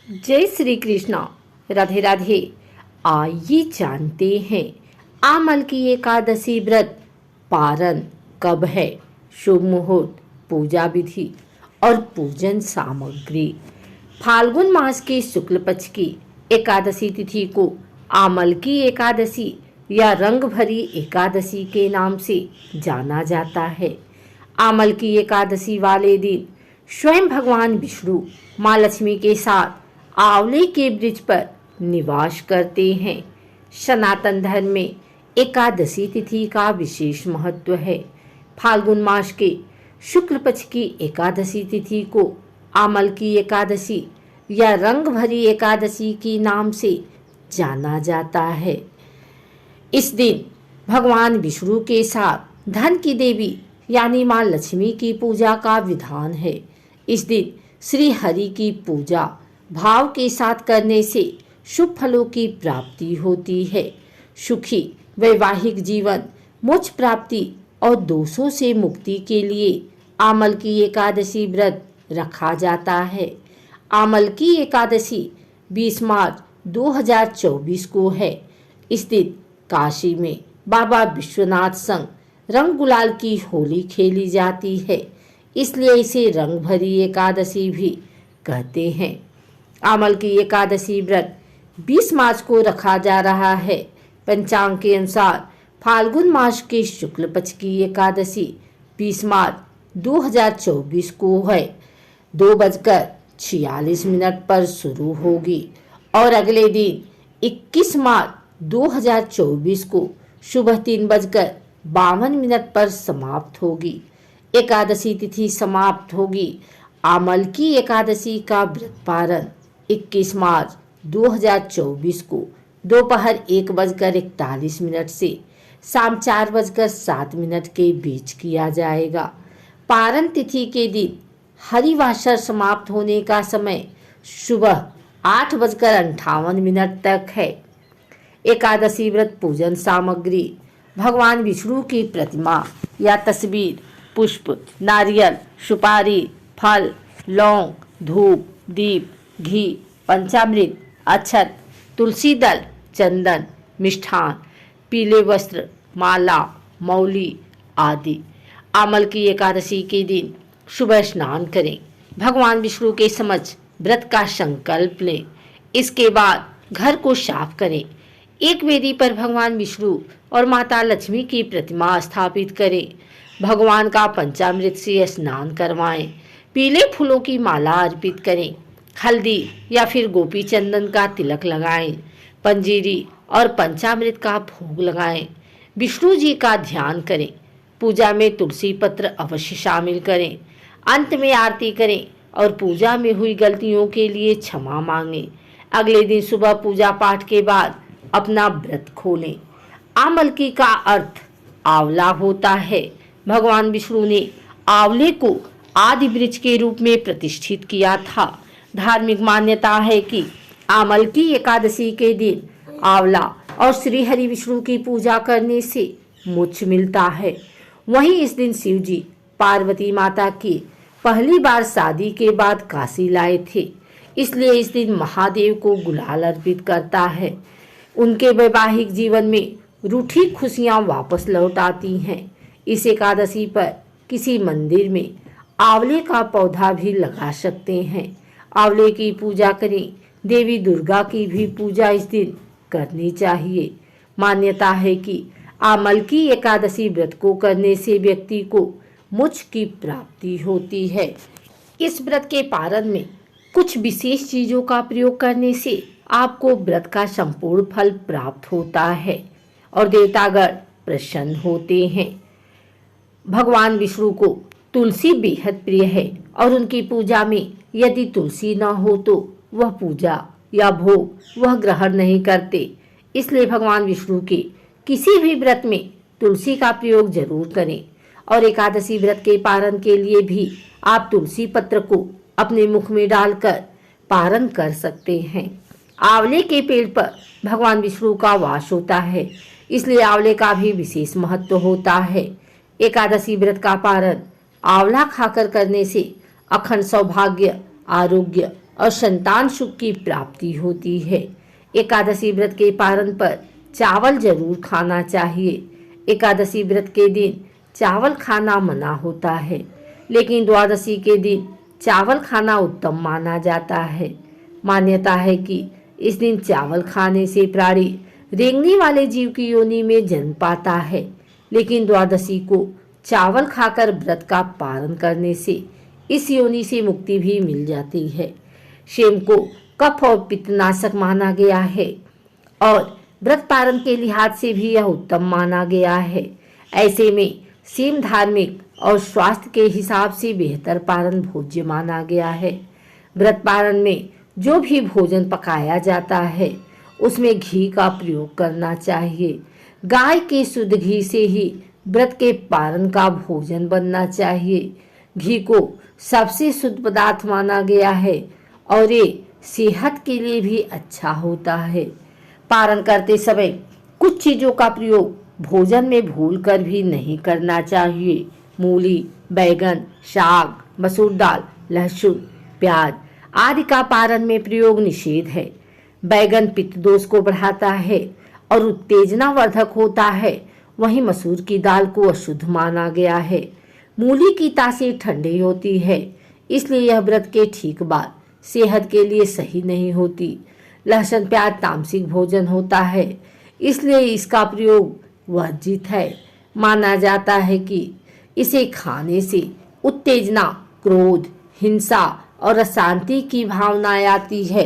जय श्री कृष्णा। राधे राधे। आइए जानते हैं आमल की एकादशी व्रत पारण कब है, शुभ मुहूर्त, पूजा विधि और पूजन सामग्री। फाल्गुन मास के शुक्ल पक्ष की एकादशी तिथि को आमल की एकादशी या रंग भरी एकादशी के नाम से जाना जाता है। आमल की एकादशी वाले दिन स्वयं भगवान विष्णु माँ लक्ष्मी के साथ आंवले के वृक्ष पर निवास करते हैं। सनातन धर्म में एकादशी तिथि का विशेष महत्व है। फाल्गुन मास के शुक्ल पक्ष की एकादशी तिथि को आमल की एकादशी या रंग भरी एकादशी के नाम से जाना जाता है। इस दिन भगवान विष्णु के साथ धन की देवी यानी माँ लक्ष्मी की पूजा का विधान है। इस दिन श्री हरि की पूजा भाव के साथ करने से शुभ फलों की प्राप्ति होती है। सुखी वैवाहिक जीवन, मोक्ष प्राप्ति और दोषों से मुक्ति के लिए आमल की एकादशी व्रत रखा जाता है। आमल की एकादशी 20 मार्च 2024 को है। इस दिन काशी में बाबा विश्वनाथ संग रंग गुलाल की होली खेली जाती है, इसलिए इसे रंग भरी एकादशी भी कहते हैं। आमल की एकादशी व्रत 20 मार्च को रखा जा रहा है। पंचांग के अनुसार फाल्गुन मास के शुक्ल पक्ष की एकादशी 20 मार्च 2024 को है। 2:46 पर शुरू होगी और अगले दिन 21 मार्च 2024 को सुबह 3:52 पर समाप्त होगी। एकादशी तिथि समाप्त होगी। आमल की एकादशी का व्रत पारण 21 मार्च 2024 को दोपहर 1:41 से शाम 4:07 के बीच किया जाएगा। पारण तिथि के दिन हरिवासर समाप्त होने का समय सुबह 8:58 तक है। एकादशी व्रत पूजन सामग्री: भगवान विष्णु की प्रतिमा या तस्वीर, पुष्प, नारियल, सुपारी, फल, लौंग, धूप, दीप, घी, पंचामृत, अक्षत, तुलसी दल, चंदन, मिष्ठान, पीले वस्त्र, माला, मौली आदि। आमल की एकादशी के दिन सुबह स्नान करें, भगवान विष्णु के समक्ष व्रत का संकल्प लें। इसके बाद घर को साफ करें। एक वेदी पर भगवान विष्णु और माता लक्ष्मी की प्रतिमा स्थापित करें। भगवान का पंचामृत से स्नान करवाएं। पीले फूलों की माला अर्पित करें। हल्दी या फिर गोपी चंदन का तिलक लगाएं। पंजीरी और पंचामृत का भोग लगाएं। विष्णु जी का ध्यान करें। पूजा में तुलसी पत्र अवश्य शामिल करें। अंत में आरती करें और पूजा में हुई गलतियों के लिए क्षमा मांगें। अगले दिन सुबह पूजा पाठ के बाद अपना व्रत खोलें। आमल की का अर्थ आंवला होता है। भगवान विष्णु ने आंवले को आदि वृक्ष के रूप में प्रतिष्ठित किया था। धार्मिक मान्यता है कि आमल की एकादशी के दिन आंवला और श्री हरि विष्णु की पूजा करने से मोक्ष मिलता है। वहीं इस दिन शिव जी पार्वती माता की पहली बार शादी के बाद काशी लाए थे, इसलिए इस दिन महादेव को गुलाल अर्पित करता है। उनके वैवाहिक जीवन में रूठी खुशियां वापस लौट आती हैं। इस एकादशी पर किसी मंदिर में आंवले का पौधा भी लगा सकते हैं। आंवले की पूजा करें। देवी दुर्गा की भी पूजा इस दिन करनी चाहिए। मान्यता है कि आमल की एकादशी व्रत को करने से व्यक्ति को मोक्ष की प्राप्ति होती है। इस व्रत के पारण में कुछ विशेष चीजों का प्रयोग करने से आपको व्रत का संपूर्ण फल प्राप्त होता है और देवतागण प्रसन्न होते हैं। भगवान विष्णु को तुलसी बेहद प्रिय है और उनकी पूजा में यदि तुलसी न हो तो वह पूजा या भोग वह ग्रहण नहीं करते। इसलिए भगवान विष्णु के किसी भी व्रत में तुलसी का प्रयोग जरूर करें। और एकादशी व्रत के पारण के लिए भी आप तुलसी पत्र को अपने मुख में डालकर पारण कर सकते हैं। आंवले के पेड़ पर भगवान विष्णु का वास होता है, इसलिए आंवले का भी विशेष महत्व होता है। एकादशी व्रत का पारण आंवला खाकर करने से अखंड सौभाग्य, आरोग्य और संतान सुख की प्राप्ति होती है। एकादशी व्रत के पारण पर चावल जरूर खाना चाहिए। एकादशी व्रत के दिन चावल खाना मना होता है, लेकिन द्वादशी के दिन चावल खाना उत्तम माना जाता है। मान्यता है कि इस दिन चावल खाने से प्राणी रेंगने वाले जीव की योनि में जन्म पाता है, लेकिन द्वादशी को चावल खाकर व्रत का पारण करने से इस योनि से मुक्ति भी मिल जाती है। सेम को कफ और पित्तनाशक माना गया है और व्रत पारण के लिहाज से भी यह उत्तम माना गया है। ऐसे में सेम धार्मिक और स्वास्थ्य के हिसाब से बेहतर पारण भोज्य माना गया है। व्रत पारण में जो भी भोजन पकाया जाता है उसमें घी का प्रयोग करना चाहिए। गाय के शुद्ध घी से ही व्रत के पारण का भोजन बनना चाहिए। घी को सबसे शुद्ध पदार्थ माना गया है और ये सेहत के लिए भी अच्छा होता है। पारण करते समय कुछ चीज़ों का प्रयोग भोजन में भूलकर भी नहीं करना चाहिए। मूली, बैगन, साग, मसूर दाल, लहसुन, प्याज आदि का पारण में प्रयोग निषेध है। बैगन पित्त दोष को बढ़ाता है और उत्तेजनावर्धक होता है, वहीं मसूर की दाल को अशुद्ध माना गया है। मूली की तासीर ठंडी होती है, इसलिए यह व्रत के ठीक बाद सेहत के लिए सही नहीं होती। लहसुन प्याज तामसिक भोजन होता है, इसलिए इसका प्रयोग वर्जित है। माना जाता है कि इसे खाने से उत्तेजना, क्रोध, हिंसा और अशांति की भावना आती है।